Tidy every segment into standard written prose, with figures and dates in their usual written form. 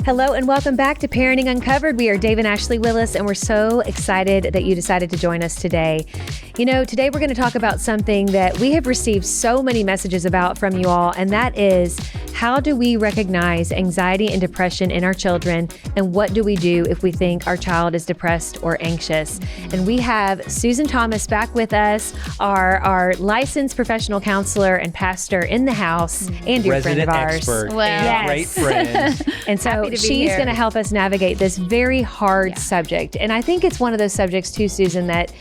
Hello and welcome back to Parenting Uncovered. We are Dave and Ashley Willis, and we're so excited that you decided to join us today. You know, today we're going to talk about something that we have received so many messages about from you all, and that is, how do we recognize anxiety and depression in our children, and what do we do if we think our child is depressed or anxious? And we have Susan Thomas back with us, our licensed professional counselor and pastor in the house, and dear friend of ours. Expert and great friend. And so she's going to help us navigate this very hard subject. And I think it's one of those subjects too, Susan, that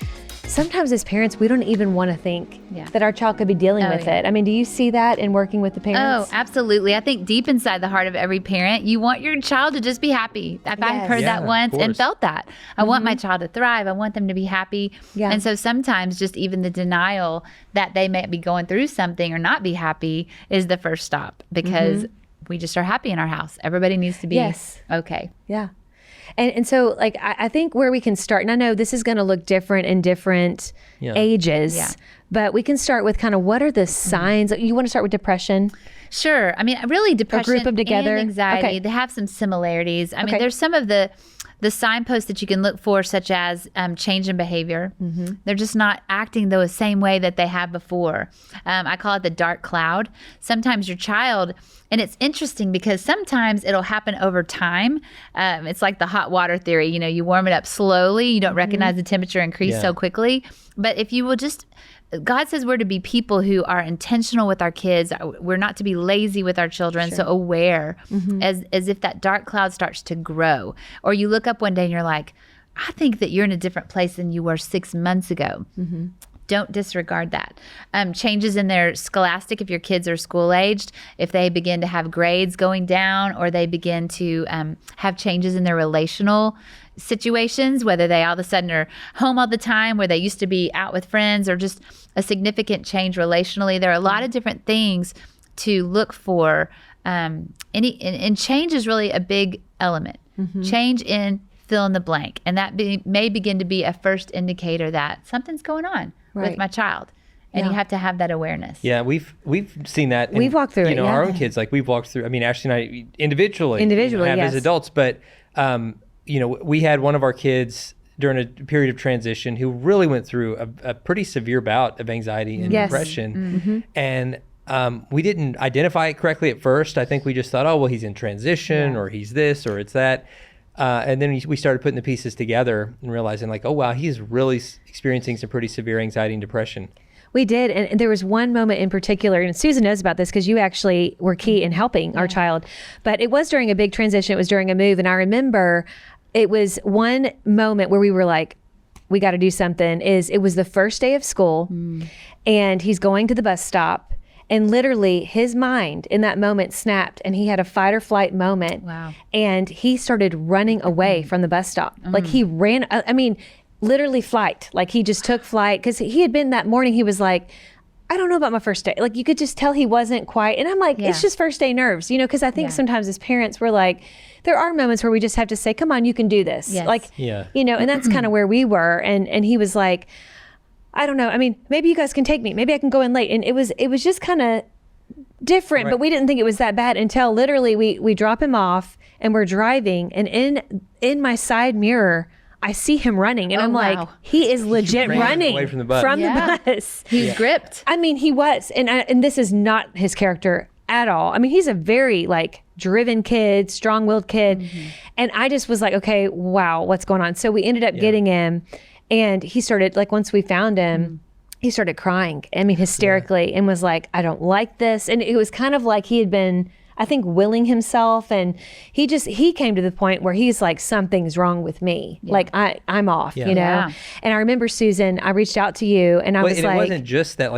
sometimes as parents, we don't even want to think that our child could be dealing with it. I mean, do you see that in working with the parents? Oh, absolutely. I think deep inside the heart of every parent, you want your child to just be happy. I've heard that once and felt that. I want my child to thrive. I want them to be happy. Yeah. And so sometimes just even the denial that they may be going through something or not be happy is the first stop, because we just are happy in our house. Everybody needs to be okay. Yeah. And so, like, I think where we can start, and I know this is going to look different in different ages, but we can start with kind of what are the signs. You want to start with depression? Sure. I mean, really, depression group them together. And anxiety, they have some similarities. I mean, there's some of the signposts that you can look for, such as change in behavior. They're just not acting the same way that they have before. I call it the dark cloud. Sometimes your child, and it's interesting because sometimes it'll happen over time. It's like the hot water theory. You know, you warm it up slowly. You don't recognize the temperature increase so quickly. But if you will just... God says we're to be people who are intentional with our kids. We're not to be lazy with our children, so aware, as if that dark cloud starts to grow. Or you look up one day and you're like, I think that you're in a different place than you were 6 months ago. Don't disregard that. Changes in their scholastic, if your kids are school-aged, if they begin to have grades going down, or they begin to have changes in their relational situations, whether they all of a sudden are home all the time where they used to be out with friends, or just a significant change relationally. There are a lot of different things to look for. And change is really a big element. Change in fill in the blank. And that may begin to be a first indicator that something's going on with my child. And you have to have that awareness. Yeah, we've seen that. We've walked through it, our own kids, like we've walked through, I mean, Ashley and I individually have as adults, but we had one of our kids during a period of transition who really went through a pretty severe bout of anxiety and depression. And we didn't identify it correctly at first. I think we just thought, oh, well, he's in transition or he's this or it's that. And then we started putting the pieces together and realizing like, oh, wow, he's really experiencing some pretty severe anxiety and depression. We did. And there was one moment in particular, and Susan knows about this because you actually were key in helping our child. But it was during a big transition. It was during a move. And I remember it was one moment where we were like, we got to do something. It was the first day of school and he's going to the bus stop, and literally his mind in that moment snapped and he had a fight or flight moment. Wow. And he started running away from the bus stop. Like he ran, literally flight. Like he just took flight because he had been that morning. He was like, I don't know about my first day. Like you could just tell he wasn't quite. And I'm like, it's just first day nerves, because I think sometimes as parents, we're like, there are moments where we just have to say, come on, you can do this. Yes. And that's kind of where we were. And he was like, I don't know. I mean, maybe you guys can take me. Maybe I can go in late. And it was just kind of different, but we didn't think it was that bad until literally we drop him off and we're driving. And in my side mirror, I see him running, and I'm like, he is legit running away from the bus. The bus. He's gripped. I mean, he was, and this is not his character at all. I mean, he's a very driven kid, strong-willed kid, and I just was like, okay, wow, what's going on? So we ended up getting him, and he started once we found him. He started crying. I mean, hysterically, and was like, I don't like this, and it was kind of like he had been, I think, willing himself, and he came to the point where he's like, something's wrong with me. Like I'm off, And I remember, Susan, I reached out to you and I was like, it wasn't just that,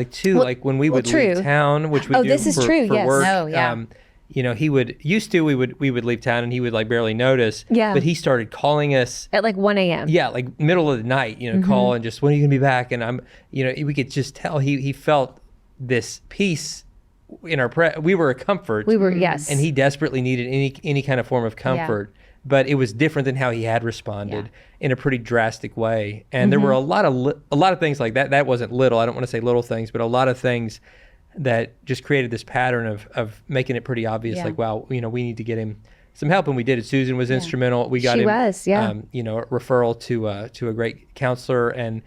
when we would leave town, which we do this is for, true, for yes. work. Oh, yeah. He would we would leave town and he would barely notice. Yeah. But he started calling us at 1 a.m. Yeah, middle of the night, call and just, when are you gonna be back? And we could just tell he felt this peace in our we were a comfort. We were, yes. And he desperately needed any kind of form of comfort. But it was different than how he had responded in a pretty drastic way. And there were a lot of things like that. That wasn't little. I don't want to say little things, but a lot of things that just created this pattern of making it pretty obvious. Like, wow, we need to get him some help, and we did it. Susan was instrumental. We got she him, was, yeah. A referral to a great counselor, and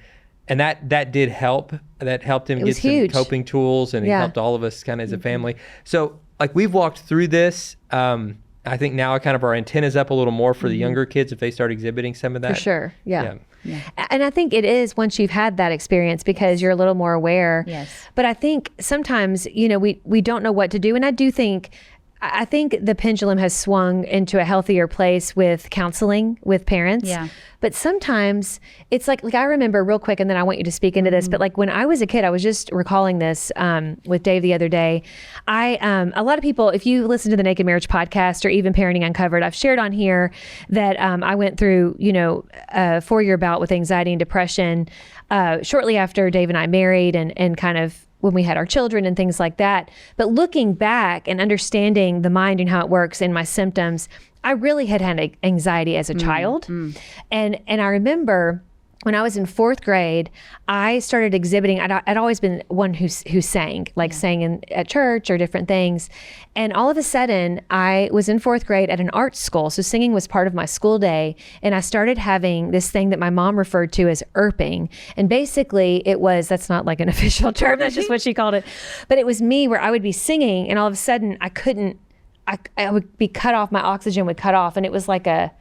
that did help. That helped him get some coping tools, and it helped all of us kind of as a family. So like we've walked through this. I think now kind of our antennas up a little more for the younger kids if they start exhibiting some of that. For sure, yeah. And I think it is once you've had that experience because you're a little more aware. Yes. But I think sometimes, we don't know what to do. And I think the pendulum has swung into a healthier place with counseling with parents. Yeah. But sometimes it's like I remember real quick, and then I want you to speak into this, but like when I was a kid, I was just recalling this with Dave the other day. A lot of people, if you listen to the Naked Marriage podcast or even Parenting Uncovered, I've shared on here that I went through, a 4-year bout with anxiety and depression shortly after Dave and I married and kind of when we had our children and things like that. But looking back and understanding the mind and how it works and my symptoms, I really had anxiety as a child. And I remember when I was in 4th grade, I started exhibiting. I'd always been one who sang, sang at church or different things. And all of a sudden, I was in 4th grade at an art school. So singing was part of my school day. And I started having this thing that my mom referred to as erping. And basically, that's not like an official term. That's just what she called it. But it was me where I would be singing and all of a sudden I would be cut off. My oxygen would cut off. And it was like a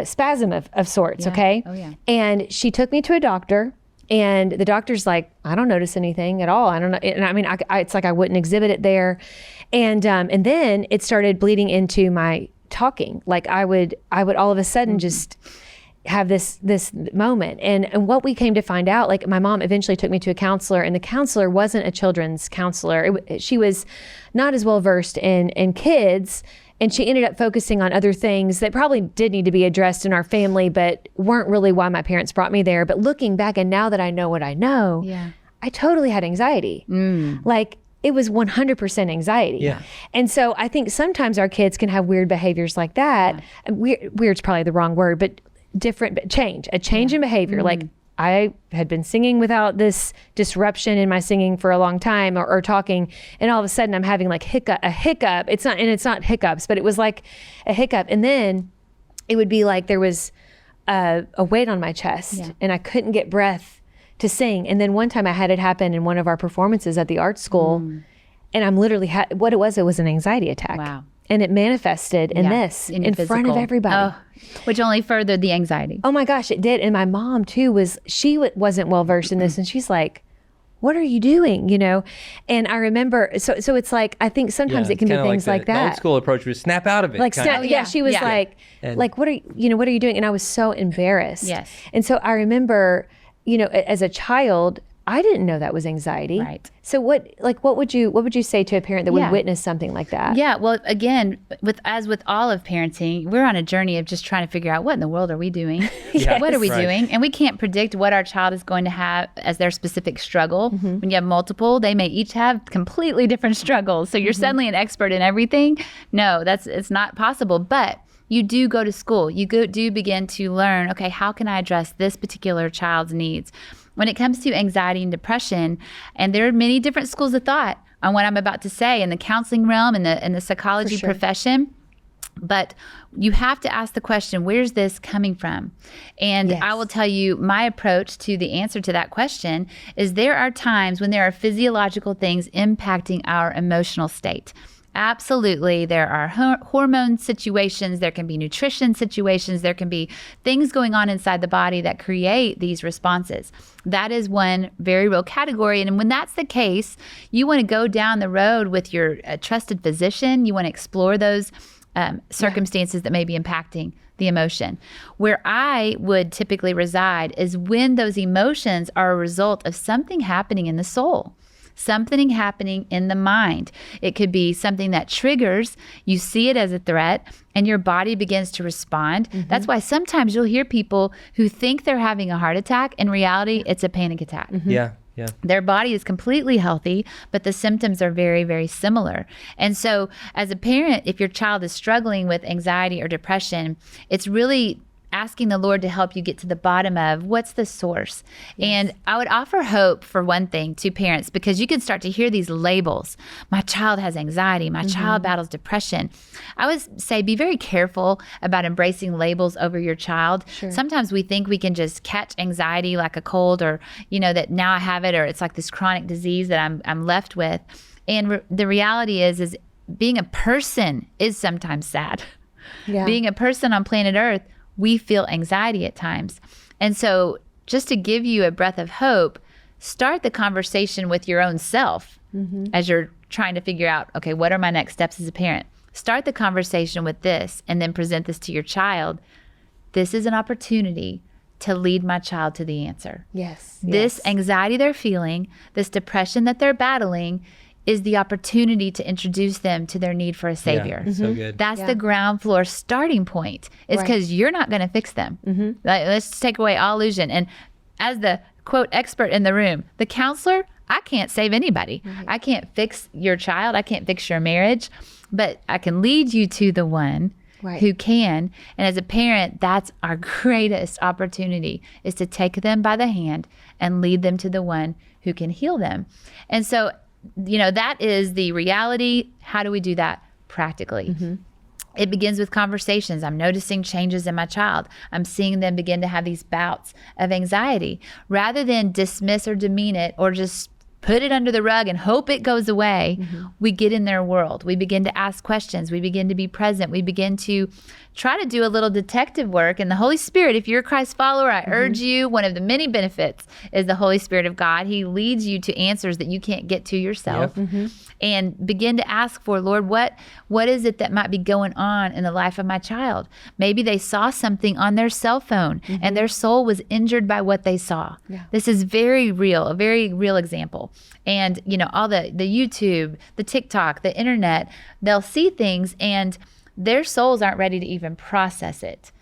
spasm of sorts, okay? Oh, yeah. And she took me to a doctor, and the doctor's like, I don't notice anything at all. I don't know. And I mean, it's like I wouldn't exhibit it there. And then it started bleeding into my talking. Like I would all of a sudden just have this moment. And what we came to find out, like my mom eventually took me to a counselor, and the counselor wasn't a children's counselor. She was not as well versed in kids. And she ended up focusing on other things that probably did need to be addressed in our family, but weren't really why my parents brought me there. But looking back, and now that I know what I know, I totally had anxiety. Like it was 100% anxiety. Yeah. And so I think sometimes our kids can have weird behaviors like that. Weird's probably the wrong word, but a change in behavior. Like I had been singing without this disruption in my singing for a long time or talking, and all of a sudden I'm having like a hiccup. It's not hiccups, but it was like a hiccup. And then it would be like there was a weight on my chest and I couldn't get breath to sing. And then one time I had it happen in one of our performances at the art school, and I'm literally, it was an anxiety attack. Wow. And it manifested in in front of everybody. Which only furthered the anxiety. Oh my gosh, it did. And my mom too wasn't well versed in this, and she's like, "What are you doing?" And I remember, so it's like I think sometimes it can be things like that. The old school approach was snap out of it. Like she was like, "What are you doing?" And I was so embarrassed. Yes. And so I remember, as a child, I didn't know that was anxiety. Right. So what would you say to a parent that would witness something like that? Yeah. Well, again, as with all of parenting, we're on a journey of just trying to figure out what in the world are we doing? What are we doing? And we can't predict what our child is going to have as their specific struggle. When you have multiple, they may each have completely different struggles. So you're suddenly an expert in everything. No, it's not possible. But you do go to school. You do begin to learn, okay, how can I address this particular child's needs? When it comes to anxiety and depression, and there are many different schools of thought on what I'm about to say in the counseling realm and the psychology profession, but you have to ask the question, where's this coming from? And I will tell you, my approach to the answer to that question is there are times when there are physiological things impacting our emotional state. Absolutely. There are hormone situations. There can be nutrition situations. There can be things going on inside the body that create these responses. That is one very real category. And when that's the case, you want to go down the road with your trusted physician. You want to explore those circumstances that may be impacting the emotion. Where I would typically reside is when those emotions are a result of something happening in the soul. Something happening in the mind. It could be something that triggers, you see it as a threat, and your body begins to respond. That's why sometimes you'll hear people who think they're having a heart attack. In reality, it's a panic attack. Yeah. Their body is completely healthy, but the symptoms are very, very similar. And so as a parent, if your child is struggling with anxiety or depression, it's really asking the Lord to help you get to the bottom of what's the source. And I would offer hope for one thing to parents, because you can start to hear these labels. My child has anxiety. My child battles depression. I would say be very careful about embracing labels over your child. Sure. Sometimes we think we can just catch anxiety like a cold, or, that now I have it, or it's like this chronic disease that I'm left with. And the reality is being a person is sometimes sad. Yeah. Being a person on planet Earth, we feel anxiety at times. And so just to give you a breath of hope, start the conversation with your own self as you're trying to figure out, okay, what are my next steps as a parent? Start the conversation with this and then present this to your child. This is an opportunity to lead my child to the answer. Yes. This anxiety they're feeling, this depression that they're battling, is the opportunity to introduce them to their need for a savior. Yeah, so good. That's the ground floor starting point. It's because you're not going to fix them. Like, let's take away all illusion. And as the quote expert in the room, the counselor, I can't save anybody. I can't fix your child. I can't fix your marriage, but I can lead you to the one who can. And as a parent, that's our greatest opportunity, is to take them by the hand and lead them to the one who can heal them. And so, that is the reality. How do we do that practically? It begins with conversations. I'm noticing changes in my child. I'm seeing them begin to have these bouts of anxiety. Rather than dismiss or demean it, or just put it under the rug and hope it goes away, we get in their world. We begin to ask questions. We begin to be present. We begin to try to do a little detective work. And the Holy Spirit, if you're a Christ follower, I urge you, one of the many benefits is the Holy Spirit of God. He leads you to answers that you can't get to yourself. And begin to ask for, Lord, what is it that might be going on in the life of my child? Maybe they saw something on their cell phone and their soul was injured by what they saw. This is very real, a very real example. And, all the YouTube, the TikTok, the internet, they'll see things and their souls aren't ready to even process it,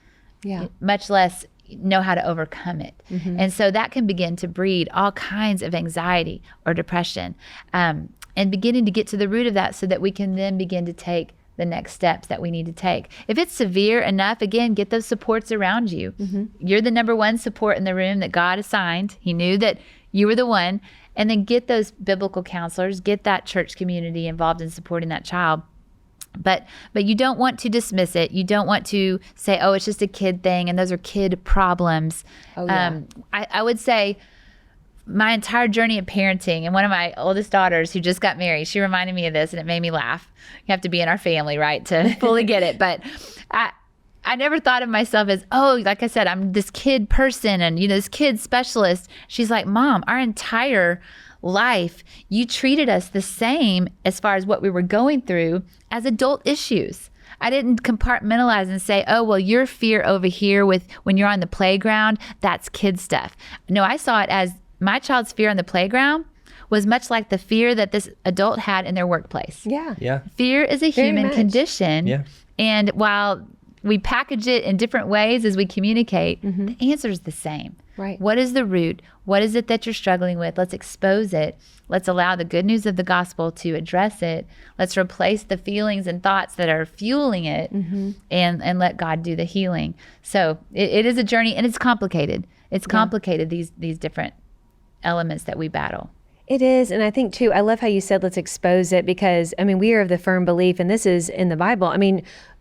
much less know how to overcome it. And so that can begin to breed all kinds of anxiety or depression. And beginning to get to the root of that so that we can then begin to take the next steps that we need to take. If it's severe enough, again, get those supports around you. You're the number one support in the room that God assigned. He knew that you were the one. And then get those biblical counselors, get that church community involved in supporting that child. But you don't want to dismiss it. You don't want to say, oh, it's just a kid thing and those are kid problems. I would say my entire journey of parenting, and one of my oldest daughters who just got married, she reminded me of this and it made me laugh. You have to be in our family, right, to fully get it. But I never thought of myself as, like I said, I'm this kid person and, this kid specialist. She's like, Mom, our entire life, you treated us the same as far as what we were going through as adult issues. I didn't compartmentalize and say, oh, well, your fear over here with when you're on the playground, that's kid stuff. No, I saw it as my child's fear on the playground was much like the fear that this adult had in their workplace. Fear is a human condition. And while we package it in different ways as we communicate, the answer is the same. What is the root? What is it that you're struggling with? Let's expose it. Let's allow the good news of the gospel to address it. Let's replace the feelings and thoughts that are fueling it and let God do the healing. So it is a journey, and it's complicated. It's complicated, these different elements that we battle. It is. And I think too, I love how you said, let's expose it, because we are of the firm belief, and this is in the Bible.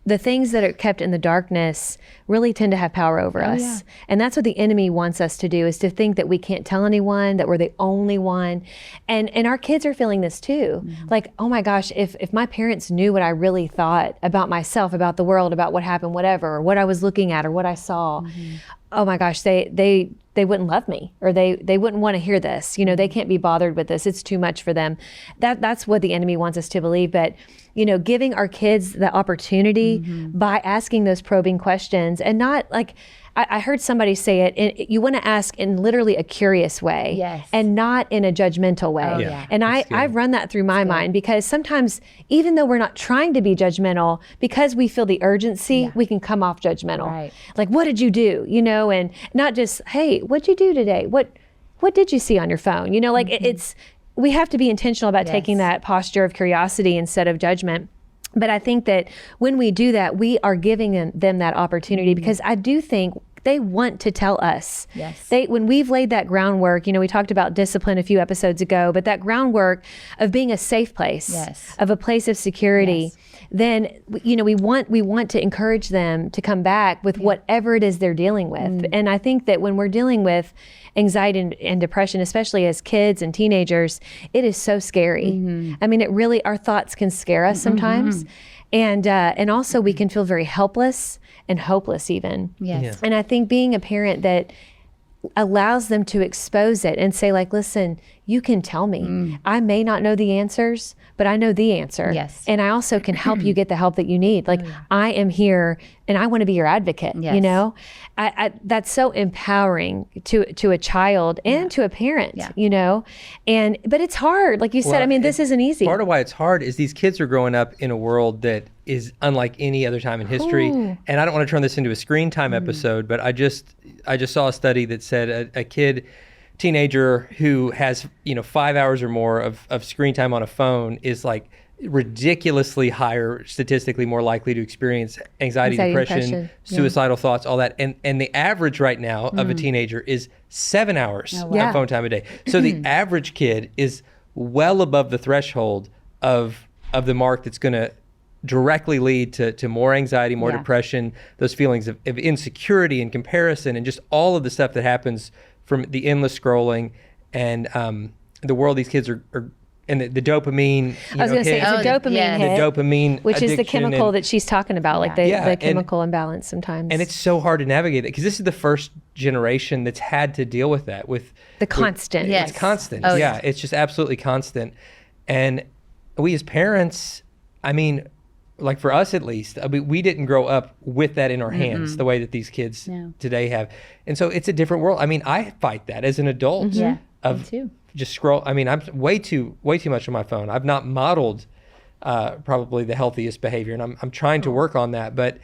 The things that are kept in the darkness really tend to have power over us. And that's what the enemy wants us to do, is to think that we can't tell anyone, that we're the only one. And our kids are feeling this too. Like, oh my gosh, if my parents knew what I really thought about myself, about the world, about what happened, whatever, or what I was looking at or what I saw, oh my gosh, they wouldn't love me, or they wouldn't want to hear this. They can't be bothered with this. It's too much for them. That's what the enemy wants us to believe. But, giving our kids the opportunity by asking those probing questions, and not like, I heard somebody say it, you want to ask in literally a curious way, and not in a judgmental way. And I've run that through my mind, because sometimes, even though we're not trying to be judgmental, because we feel the urgency, we can come off judgmental. Like, what did you do? And not just, hey, what'd you do today? What did you see on your phone? We have to be intentional about taking that posture of curiosity instead of judgment. But I think that when we do that, we are giving them that opportunity, because I do think they want to tell us. Yes. When we've laid that groundwork, we talked about discipline a few episodes ago, but that groundwork of being a safe place, yes. of a place of security, yes. then, we want to encourage them to come back with whatever it is they're dealing with. And I think that when we're dealing with anxiety and depression, especially as kids and teenagers, it is so scary. I mean, it really, our thoughts can scare us sometimes. And also we can feel very helpless and hopeless even. Yes. Yeah. And I think being a parent that allows them to expose it and say, like, listen, you can tell me. I may not know the answers, but I know the answer. Yes. And I also can help you get the help that you need. Like, I am here and I want to be your advocate. Yes. That's so empowering to a child and to a parent, but it's hard. Like you said, I mean, this isn't easy. Part of why it's hard is these kids are growing up in a world that is unlike any other time in history. Ooh. And I don't want to turn this into a screen time episode, but I just saw a study that said a teenager who has 5 hours or more of screen time on a phone is like ridiculously higher, statistically more likely to experience anxiety, depression, suicidal thoughts, all that. And the average right now of a teenager is 7 hours of phone time a day. So the average kid is well above the threshold of the mark that's going to directly lead to more anxiety, more depression, those feelings of insecurity and comparison, and just all of the stuff that happens from the endless scrolling and the world these kids are and the dopamine. I was going to say, it's a dopamine hit, the dopamine, which is the chemical that she's talking about, like the chemical imbalance sometimes. And it's so hard to navigate that, because this is the first generation that's had to deal with that, with the constant. Yes. It's constant. Oh, yeah, it's just absolutely constant. And we as parents, I mean, like for us at least, we didn't grow up with that in our hands the way that these kids today have. And so it's a different world. I mean, I fight that as an adult. Yeah, me too. Just scroll. I mean, I'm way too much on my phone. I've not modeled probably the healthiest behavior, and I'm trying to work on that. But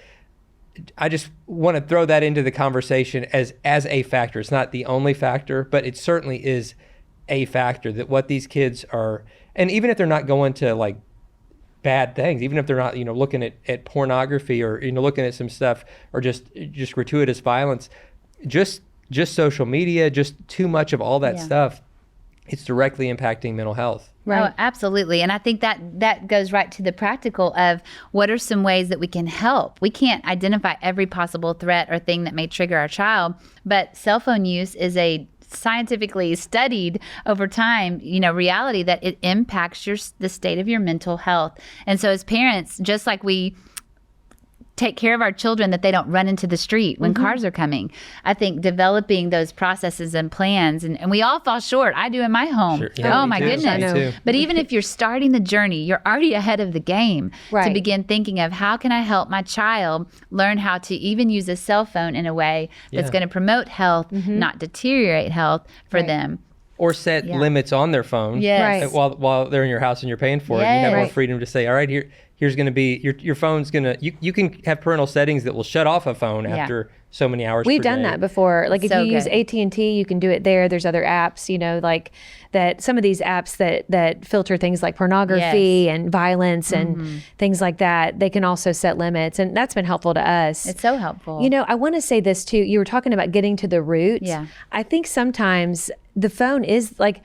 I just want to throw that into the conversation as a factor. It's not the only factor, but it certainly is a factor, that what these kids are, and even if they're not going to like bad things, even if they're not looking at pornography or looking at some stuff, or just gratuitous violence, just social media, just too much of all that stuff, it's directly impacting mental health. Right. Oh, absolutely. And I think that goes right to the practical of what are some ways that we can help. We can't identify every possible threat or thing that may trigger our child, but cell phone use is a scientifically studied over time, reality that it impacts the state of your mental health. And so as parents, just like we take care of our children that they don't run into the street when cars are coming, I think developing those processes and plans, and we all fall short. I do in my home. Sure. Yeah, oh my too. goodness. But even if you're starting the journey, you're already ahead of the game to begin thinking of how can I help my child learn how to even use a cell phone in a way that's going to promote health, not deteriorate health for them. Or set limits on their phone while they're in your house and you're paying for it. You have more freedom to say, all right, here's going to be, your phone's going to, you can have parental settings that will shut off a phone after so many hours We've per day. done that before. Like if you use AT&T, you can do it there. There's other apps, like that, some of these apps that filter things like pornography and violence and things like that. They can also set limits, and that's been helpful to us. It's so helpful. I want to say this too. You were talking about getting to the root. Yeah. I think sometimes the phone is like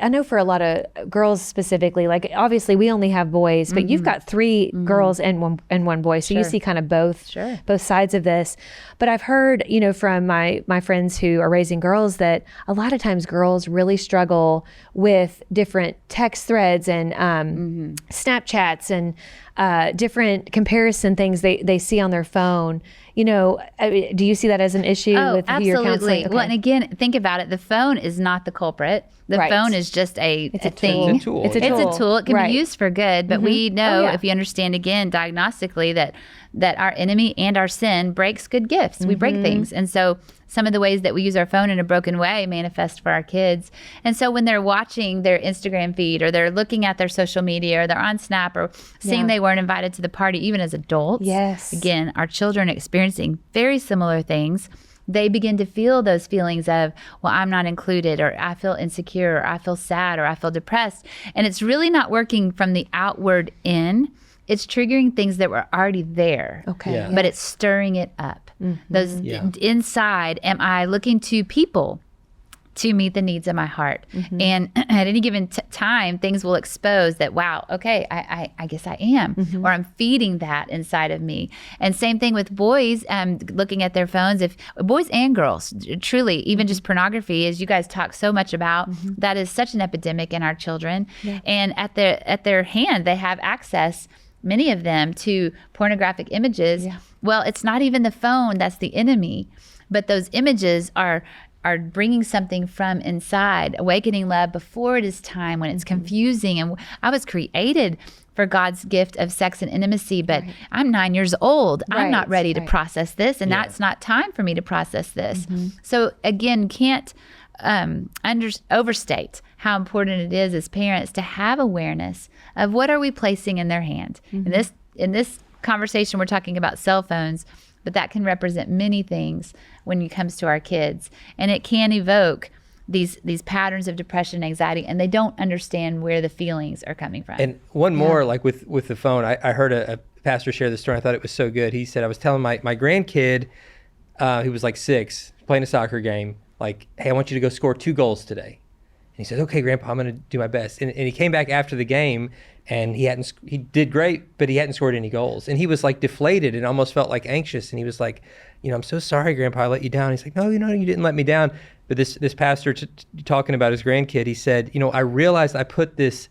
I know for a lot of girls specifically, like obviously we only have boys, but you've got 3 girls and one boy. So you see kind of both sides of this. But I've heard, from my friends who are raising girls that a lot of times girls really struggle with different text threads and Snapchats and different comparison things they see on their phone. Do you see that as an issue with who you're counseling? Okay. Well, and again, think about it. The phone is not the culprit. The phone is just a thing. It's a tool. It's a tool. It can be used for good, but we know if you understand again diagnostically that our enemy and our sin breaks good gifts. We break things. And so some of the ways that we use our phone in a broken way manifest for our kids. And so when they're watching their Instagram feed, or they're looking at their social media, or they're on Snap, or seeing they weren't invited to the party, even as adults, again, our children experiencing very similar things, they begin to feel those feelings of, well, I'm not included, or I feel insecure, or I feel sad, or I feel depressed. And it's really not working from the outward in. it's triggering things that were already there. Okay. Yeah. But it's stirring it up. Those inside, am I looking to people to meet the needs of my heart? And at any given time, things will expose that, wow, okay, I guess I am, or I'm feeding that inside of me. And same thing with boys, looking at their phones, if boys and girls, truly, even just pornography, as you guys talk so much about, that is such an epidemic in our children. And at their hand, they have access, many of them, to pornographic images. Well, it's not even the phone that's the enemy, but those images are bringing something from inside, awakening love before it is time, when it's confusing. And I was created for God's gift of sex and intimacy, but I'm 9 years old. I'm not ready to process this, and that's not time for me to process this. So again, can't overstate how important it is as parents to have awareness of what are we placing in their hand. In this conversation, we're talking about cell phones, but that can represent many things when it comes to our kids. And it can evoke these patterns of depression and anxiety, and they don't understand where the feelings are coming from. And one more, like with the phone, I heard a pastor share this story. I thought it was so good. He said, I was telling my grandkid, who was like 6, playing a soccer game, like, hey, I want you to go score 2 goals today. And he said, okay, Grandpa, I'm going to do my best. And he came back after the game, and he did great, but he hadn't scored any goals. And he was like deflated and almost felt like anxious. And he was like, I'm so sorry, Grandpa, I let you down. He's like, no, you didn't let me down. But this pastor talking about his grandkid, he said, I realized I put this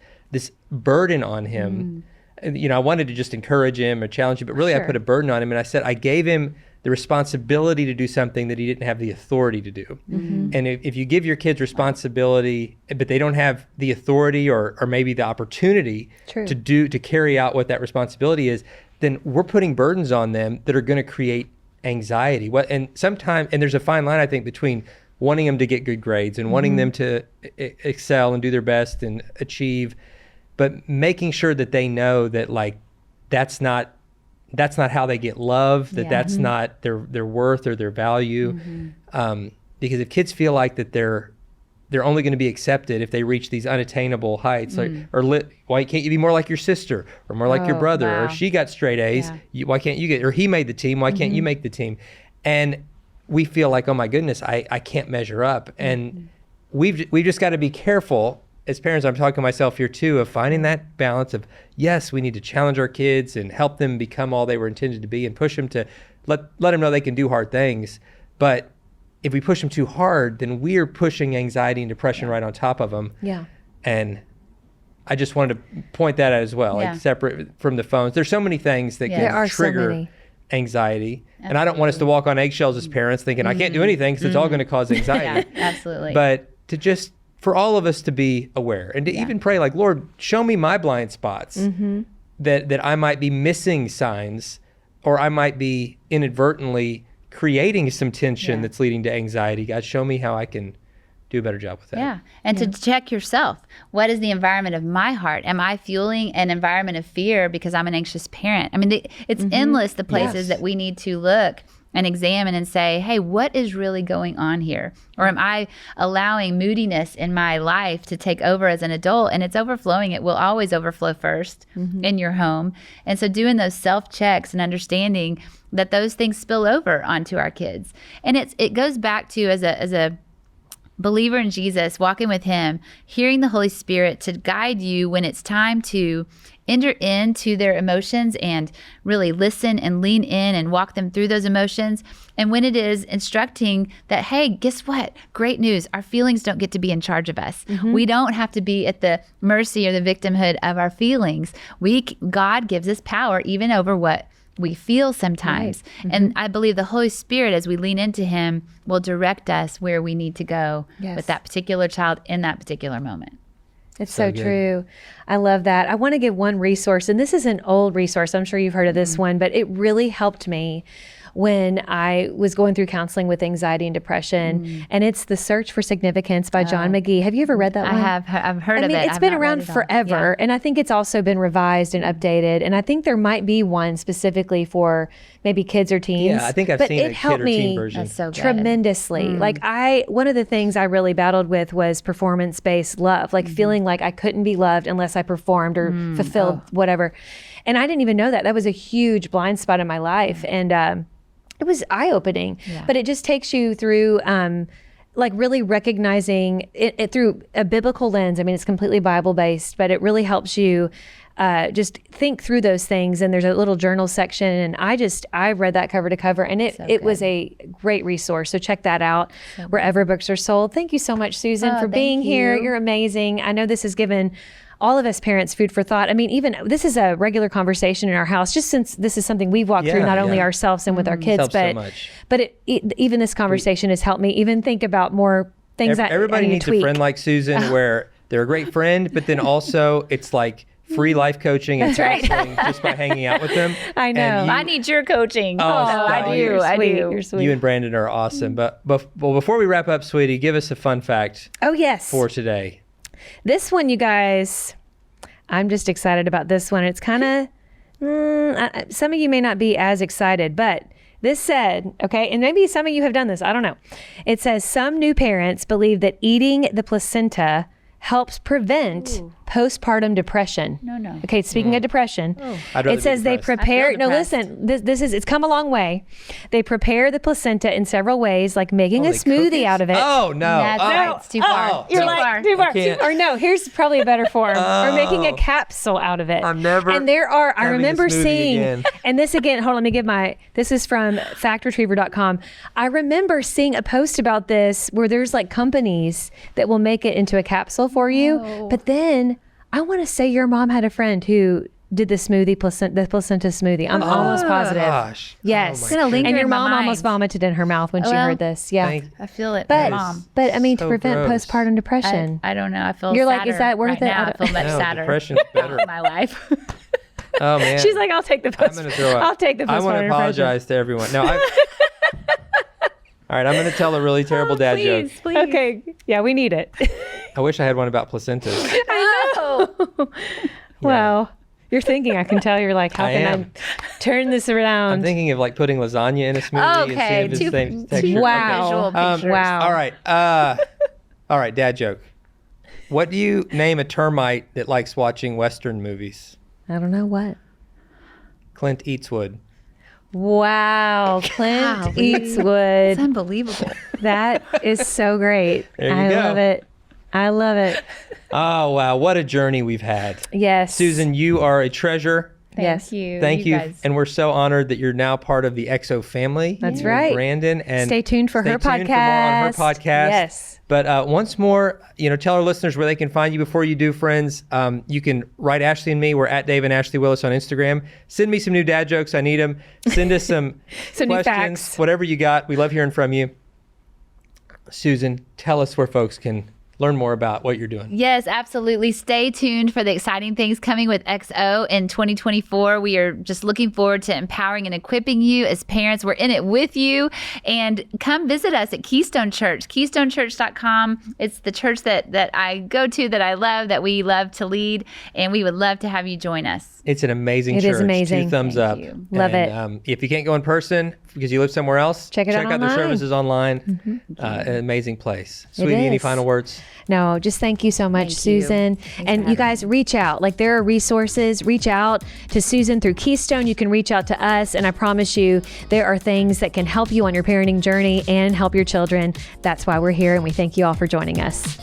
burden on him. I wanted to just encourage him or challenge him, but really I put a burden on him. And I said, I gave him the responsibility to do something that he didn't have the authority to do. And if you give your kids responsibility, but they don't have the authority or maybe the opportunity to carry out what that responsibility is, then we're putting burdens on them that are going to create anxiety. And there's a fine line, I think, between wanting them to get good grades and wanting them to excel and do their best and achieve, but making sure that they know that, like, that's not how they get love, that's not their worth or their value. Because if kids feel like that they're only going to be accepted if they reach these unattainable heights, why can't you be more like your sister or more like your brother, or she got straight A's, why can't you get, or he made the team, why can't you make the team? And we feel like, oh my goodness, I can't measure up. And we've just got to be careful as parents. I'm talking to myself here too, of finding that balance of, yes, we need to challenge our kids and help them become all they were intended to be and push them to let them know they can do hard things. But if we push them too hard, then we're pushing anxiety and depression right on top of them. And I just wanted to point that out as well, like separate from the phones. There's so many things that can trigger anxiety. Absolutely. And I don't want us to walk on eggshells as parents thinking, I can't do anything because it's all going to cause anxiety. Absolutely. But to just, for all of us to be aware and to even pray, like, Lord, show me my blind spots, that I might be missing signs, or I might be inadvertently creating some tension that's leading to anxiety. God, show me how I can do a better job with that. And to check yourself. What is the environment of my heart? Am I fueling an environment of fear because I'm an anxious parent? I mean, it's endless, the places that we need to look and examine and say, hey, what is really going on here? Or am I allowing moodiness in my life to take over as an adult? And it's overflowing. It will always overflow first in your home. And so doing those self-checks and understanding that those things spill over onto our kids. And it goes back to, as a believer in Jesus, walking with him, hearing the Holy Spirit to guide you when it's time to enter into their emotions and really listen and lean in and walk them through those emotions. And when it is instructing that, hey, guess what? Great news. Our feelings don't get to be in charge of us. We don't have to be at the mercy or the victimhood of our feelings. God gives us power even over what we feel sometimes. And I believe the Holy Spirit, as we lean into him, will direct us where we need to go with that particular child in that particular moment. It's so true. I love that. I want to give one resource, and this is an old resource. I'm sure you've heard of this one, but it really helped me. when I was going through counseling with anxiety and depression. And it's The Search for Significance by John McGee. Have you ever read that one? I have. I've heard of it. It's been around forever. Yeah. And I think it's also been revised and updated. And I think there might be one specifically for maybe kids or teens. Yeah, I think I've seen a kid or teen version. That's so good. Tremendously. Like one of the things I really battled with was performance-based love, like feeling like I couldn't be loved unless I performed or fulfilled whatever. And I didn't even know that. That was a huge blind spot in my life. And it was eye-opening. Yeah. But it just takes you through like really recognizing it through a biblical lens. I mean, it's completely Bible-based, but it really helps you just think through those things. And there's a little journal section. And I read that cover to cover, and it was a great resource. So check that out wherever books are sold. Thank you so much, Susan, for being here. You're amazing. I know this has given all of us parents food for thought. I mean, even this is a regular conversation in our house, just since this is something we've walked through, not only ourselves and with our kids, but even this conversation has helped me even think about more things. Everybody needs a friend like Susan where they're a great friend, but then also it's like free life coaching and counseling just by hanging out with them. I know. I need your coaching. I do. I do. You're sweet. You and Brandon are awesome. But before we wrap up, sweetie, give us a fun fact. Oh, yes. For today. This one, you guys, I'm just excited about this one. It's kind of, some of you may not be as excited, but this said, okay, and maybe some of you have done this, I don't know. It says some new parents believe that eating the placenta helps prevent postpartum depression. No. Okay, speaking of depression, it says they prepare. No, listen. This is. It's come a long way. They prepare the placenta in several ways, like making a smoothie out of it. Oh no! It's too far. You're like too far. Or no, here's probably a better form. Or making a capsule out of it. I'm never. And there are. I remember seeing. Again. And this again. Hold on. Let me give my. This is from factretriever.com. I remember seeing a post about this where there's like companies that will make it into a capsule for you, but then. I want to say your mom had a friend who did the placenta smoothie. I'm almost positive. Gosh. Yes. It's gonna linger and your in my mom mind. almost vomited in her mouth when she heard this. Yeah. I feel it. But, Mom. but I mean, So to prevent gross. postpartum depression. I don't know. I feel You're sadder like, is that worth right it? now. I feel much sadder. Depression's better. in my life. Oh man. She's like, I'll take the I'm gonna throw up. I'll take the postpartum I want to apologize to everyone. No. All right, I'm going to tell a really terrible dad joke. Please. Okay. Yeah, we need it. I wish I had one about placentas. I know. Wow. You're thinking, I can tell you're like, how can I turn this around? I'm thinking of like putting lasagna in a smoothie and seeing if it's the same texture. Wow. Wow. All right, dad joke. What do you name a termite that likes watching Western movies? I don't know what. Clint Eastwood. Wow. Clint Eastwood. It's unbelievable. That is so great. I love it. I love it. Oh, wow. What a journey we've had. Yes. Susan, you are a treasure. Thank you. Thank you. Guys. And we're so honored that you're now part of the XO family. That's right. Brandon. And stay tuned for her podcast. Stay tuned for more on her podcast. Yes. But once more, tell our listeners where they can find you. Before you do, friends, you can write Ashley and me. We're at Dave and Ashley Willis on Instagram. Send me some new dad jokes. I need them. Send us some some questions, new facts. Whatever you got. We love hearing from you. Susan, tell us where folks can learn more about what you're doing. Yes, absolutely. Stay tuned for the exciting things coming with XO in 2024. We are just looking forward to empowering and equipping you as parents. We're in it with you. And come visit us at Keystone Church, keystonechurch.com. It's the church that I go to, that I love, that we love to lead. And we would love to have you join us. It's an amazing church. It is amazing. 2 thumbs up. you. Love it. If you can't go in person because you live somewhere else, check out their services online. An amazing place. Sweetie, any final words? No, just thank you so much, Thank you. Susan. And you guys reach out. Like, there are resources. Reach out to Susan through Keystone. You can reach out to us. And I promise you, there are things that can help you on your parenting journey and help your children. That's why we're here. And we thank you all for joining us.